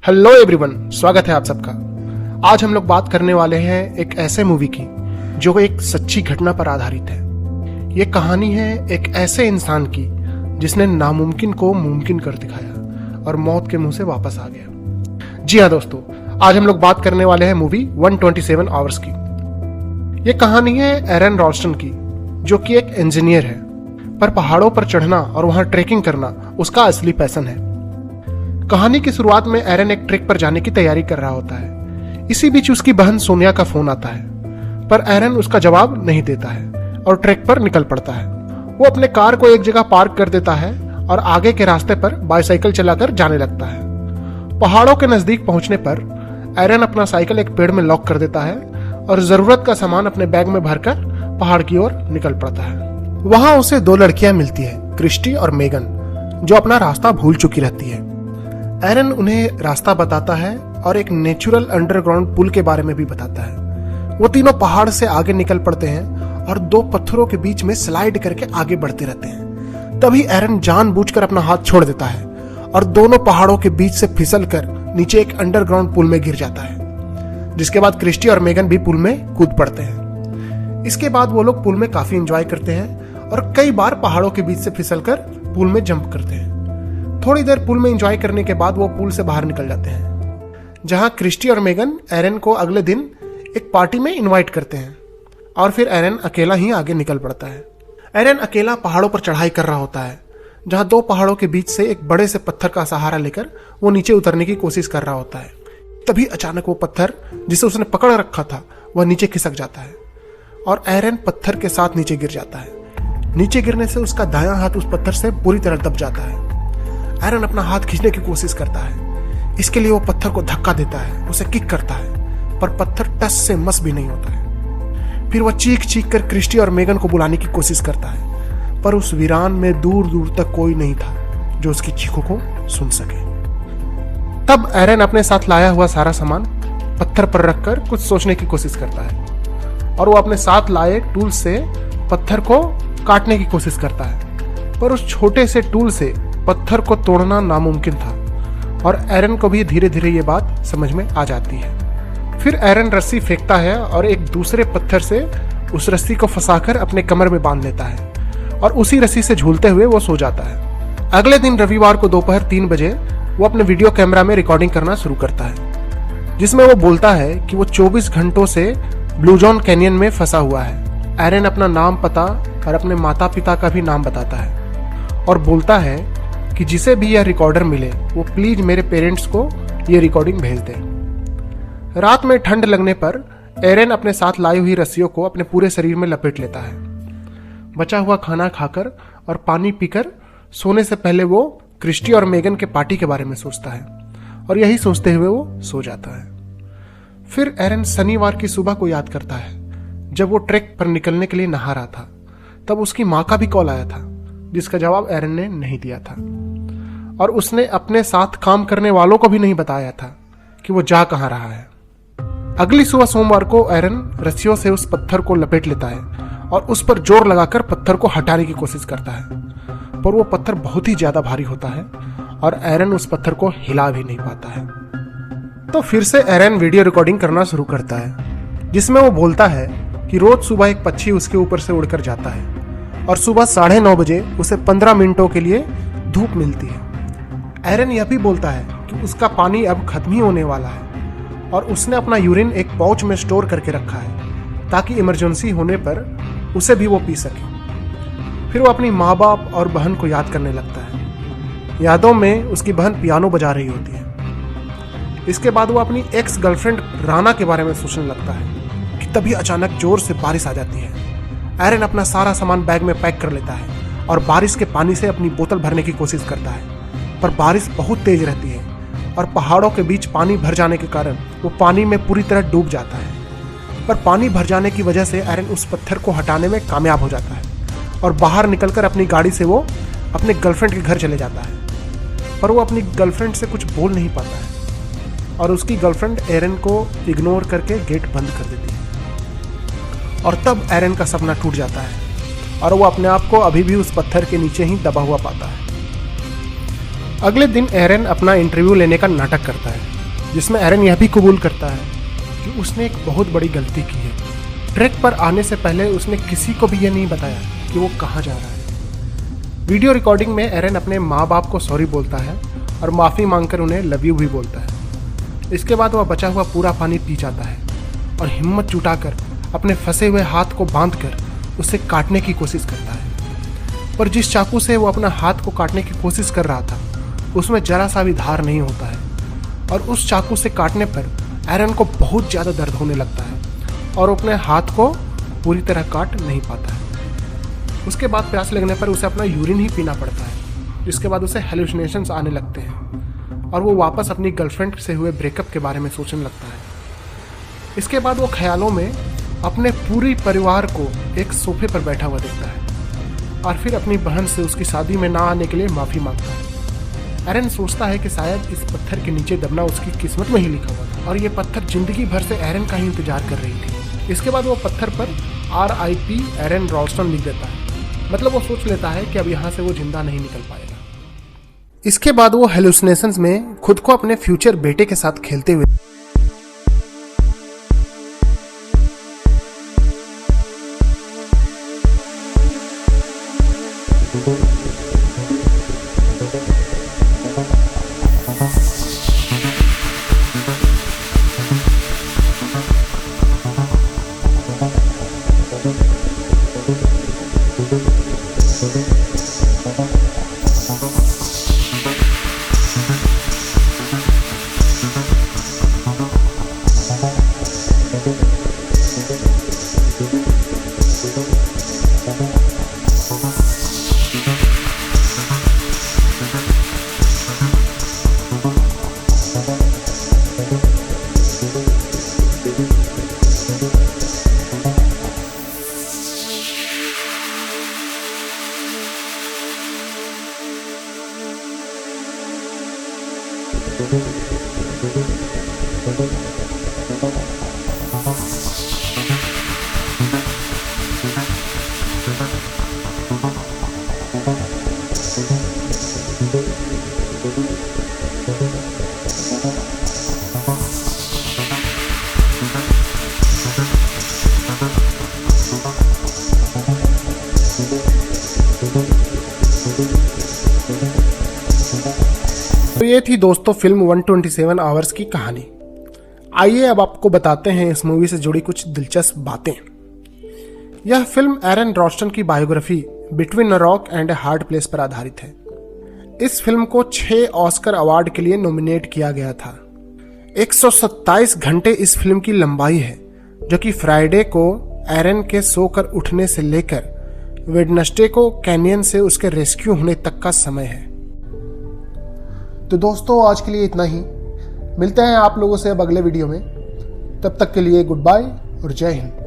Hello everyone, स्वागत है आप सबका। आज हम लोग बात करने वाले हैं एक ऐसे मूवी की जो एक सच्ची घटना पर आधारित है। ये कहानी है एक ऐसे इंसान की जिसने नामुमकिन को मुमकिन कर दिखाया और मौत के मुंह से वापस आ गया। जी हाँ दोस्तों, आज हम लोग बात करने वाले हैं मूवी 127 आवर्स की। ये कहानी है एरन रॉल्स्टन की, जो कि एक इंजीनियर है, पर पहाड़ों पर चढ़ना और वहां ट्रेकिंग करना उसका असली पैशन है। कहानी की शुरुआत में एरन एक ट्रेक पर जाने की तैयारी कर रहा होता है। इसी बीच उसकी बहन सोनिया का फोन आता है, पर एरन उसका जवाब नहीं देता है और ट्रेक पर निकल पड़ता है। वो अपने कार को एक जगह पार्क कर देता है और आगे के रास्ते पर बाइसाइकिल चलाकर जाने लगता है। पहाड़ों के नजदीक पहुंचने पर एरन अपना साइकिल एक पेड़ में लॉक कर देता है और जरूरत का सामान अपने बैग में भरकर पहाड़ की ओर निकल पड़ता है। वहां उसे दो लड़कियां मिलती है, क्रिस्टी और मेगन, जो अपना रास्ता भूल चुकी रहती है। एरन उन्हें रास्ता बताता है और एक नेचुरल अंडरग्राउंड पुल के बारे में भी बताता है। वो तीनों पहाड़ से आगे निकल पड़ते हैं और दो पत्थरों के बीच में स्लाइड करके आगे बढ़ते रहते हैं। तभी एरन जानबूझकर अपना हाथ छोड़ देता है और दोनों पहाड़ों के बीच से फिसलकर नीचे एक अंडरग्राउंड पुल में गिर जाता है, जिसके बाद क्रिस्टी और मेगन भी पुल में कूद पड़ते हैं। इसके बाद वो लोग पुल में काफी एंजॉय करते हैं और कई बार पहाड़ों के बीच से फिसलकर पुल में जंप करते हैं। थोड़ी देर पुल में एंजॉय करने के बाद वो पुल से बाहर निकल जाते हैं, जहां क्रिस्टी और मेगन एरन को अगले दिन एक पार्टी में इनवाइट करते हैं और फिर एरन अकेला ही आगे निकल पड़ता है। एरन अकेला पहाड़ों पर चढ़ाई कर रहा होता है, जहां दो पहाड़ों के बीच से एक बड़े से पत्थर का सहारा लेकर वो नीचे उतरने की कोशिश कर रहा होता है। तभी अचानक वो पत्थर जिसे उसने पकड़ रखा था वह नीचे खिसक जाता है और एरन पत्थर के साथ नीचे गिर जाता है। नीचे गिरने से उसका दायां हाथ उस पत्थर से बुरी तरह दब जाता है। एरन अपना हाथ खींचने की कोशिश करता है। इसके लिए वो पत्थर को धक्का देता है, उसे किक करता है, पर पत्थर टस से मस भी नहीं होता है। फिर वह चीख चीख कर क्रिस्टी और मेगन को बुलाने की कोशिश करता है, पर उस वीरान में दूर दूर तक कोई नहीं था जो उसकी चीखों को सुन सके। तब एरन अपने साथ लाया हुआ सारा सामान पत्थर पर रखकर कुछ सोचने की कोशिश करता है और वो अपने साथ लाए टूल से पत्थर को काटने की कोशिश करता है, पर उस छोटे से टूल से पत्थर को तोड़ना नामुमकिन था और एरन को भी धीरे धीरे ये बात समझ में आ जाती है। फिर एरन रस्सी फेंकता है और एक दूसरे पत्थर से उस रस्सी को फंसाकर अपने कमर में बांध लेता है और उसी रस्सी से झूलते हुए वो सो जाता है। अगले दिन रविवार को दोपहर 3 बजे वो अपने वीडियो कैमरा में रिकॉर्डिंग करना शुरू करता है, जिसमें वो बोलता है कि वो 24 घंटों से ब्लू जॉन कैनियन में फंसा हुआ है। एरन अपना नाम, पता और अपने माता पिता का भी नाम बताता है और बोलता है कि जिसे भी यह रिकॉर्डर मिले वो प्लीज मेरे पेरेंट्स को ये रिकॉर्डिंग भेज दे। रात में ठंड लगने पर एरन अपने साथ लाई हुई रस्सियों को अपने पूरे शरीर में लपेट लेता है। बचा हुआ खाना खाकर और पानी पीकर सोने से पहले वो क्रिस्टी और मेगन के पार्टी के बारे में सोचता है और यही सोचते हुए वो सो जाता है। फिर एरन शनिवार की सुबह को याद करता है, जब वो ट्रैक पर निकलने के लिए नहा रहा था। तब उसकी माँ का भी कॉल आया था, जिसका जवाब एरन ने नहीं दिया था और उसने अपने साथ काम करने वालों को भी नहीं बताया था कि वो जा कहां रहा है। अगली सुबह सोमवार को एरन रस्सियों से उस पत्थर को लपेट लेता है और उस पर जोर लगाकर पत्थर को हटाने की कोशिश करता है, पर वो पत्थर बहुत ही ज्यादा भारी होता है और एरन उस पत्थर को हिला भी नहीं पाता है। तो फिर से एरन वीडियो रिकॉर्डिंग करना शुरू करता है, जिसमें वो बोलता है कि रोज सुबह एक पक्षी उसके ऊपर से उड़कर जाता है और सुबह 9:30 बजे उसे 15 मिनटों के लिए धूप मिलती है। एरन यह भी बोलता है कि उसका पानी अब खत्म ही होने वाला है और उसने अपना यूरिन एक पाउच में स्टोर करके रखा है ताकि इमरजेंसी होने पर उसे भी वो पी सके। फिर वो अपनी माँ बाप और बहन को याद करने लगता है। यादों में उसकी बहन पियानो बजा रही होती है। इसके बाद वो अपनी एक्स गर्लफ्रेंड राना के बारे में सोचने लगता है कि तभी अचानक जोर से बारिश आ जाती है। एरन अपना सारा सामान बैग में पैक कर लेता है और बारिश के पानी से अपनी बोतल भरने की कोशिश करता है, पर बारिश बहुत तेज रहती है और पहाड़ों के बीच पानी भर जाने के कारण वो पानी में पूरी तरह डूब जाता है। पर पानी भर जाने की वजह से एरन उस पत्थर को हटाने में कामयाब हो जाता है और बाहर निकलकर अपनी गाड़ी से वो अपने गर्लफ्रेंड के घर चले जाता है। पर वो अपनी गर्लफ्रेंड से कुछ बोल नहीं पाता है और उसकी गर्लफ्रेंड एरन को इग्नोर करके गेट बंद कर देती है और तब एरन का सपना टूट जाता है और वो अपने आप को अभी भी उस पत्थर के नीचे ही दबा हुआ पाता है। अगले दिन एरन अपना इंटरव्यू लेने का नाटक करता है जिसमें एरन यह भी कबूल करता है कि उसने एक बहुत बड़ी गलती की है। ट्रैक पर आने से पहले उसने किसी को भी यह नहीं बताया कि वो कहाँ जा रहा है। वीडियो रिकॉर्डिंग में एरन अपने माँ बाप को सॉरी बोलता है और माफ़ी मांगकर उन्हें लव यू भी बोलता है। इसके बाद वह बचा हुआ पूरा पानी पी जाता है और हिम्मत जुटाकर अपने फंसे हुए हाथ को बांधकर उसे काटने की कोशिश करता है। पर जिस चाकू से वो अपना हाथ को काटने की कोशिश कर रहा था उसमें जरा सा भी धार नहीं होता है और उस चाकू से काटने पर एरन को बहुत ज़्यादा दर्द होने लगता है और अपने हाथ को पूरी तरह काट नहीं पाता है। उसके बाद प्यास लगने पर उसे अपना यूरिन ही पीना पड़ता है, जिसके बाद उसे हेलुसिनेशंस आने लगते हैं और वो वापस अपनी गर्लफ्रेंड से हुए ब्रेकअप के बारे में सोचने लगता है। इसके बाद वो ख्यालों में अपने पूरे परिवार को एक सोफे पर बैठा हुआ देखता है और फिर अपनी बहन से उसकी शादी में ना आने के लिए माफ़ी मांगता है। एरन सोचता है कि शायद इस पत्थर के नीचे दबना उसकी किस्मत में ही लिखा हुआ था और ये पत्थर जिंदगी भर से एरन का ही इंतजार कर रही थी। इसके बाद वो पत्थर पर RIP एरन रॉल्स्टन लिख देता है। मतलब वो सोच लेता है कि अब यहाँ से वो जिंदा नहीं निकल पाएगा। इसके बाद वो हेलुसिनेशंस में खुद को अपने फ्यूचर बेटे के साथ खेलते हुए तो ये थी दोस्तों फिल्म 127 आवर्स की कहानी। आइए अब आपको बताते हैं इस मूवी से जुड़ी कुछ दिलचस्प बातें। यह फिल्म एरन रॉल्स्टन की biography between a rock and a hard place पर आधारित है। इस फिल्म को 6 ऑस्कर अवार्ड के लिए नॉमिनेट किया गया था। 127 घंटे इस फिल्म की लंबाई है, जो कि फ्राइडे को एरन के सोकर उठने से लेकर वेडनेसडे को कैनियन से उसके रेस्क्यू होने तक का समय है। तो दोस्तों आज के लिए इतना ही। मिलते हैं आप लोगों से अब अगले वीडियो में। तब तक के लिए गुड बाय और जय हिंद।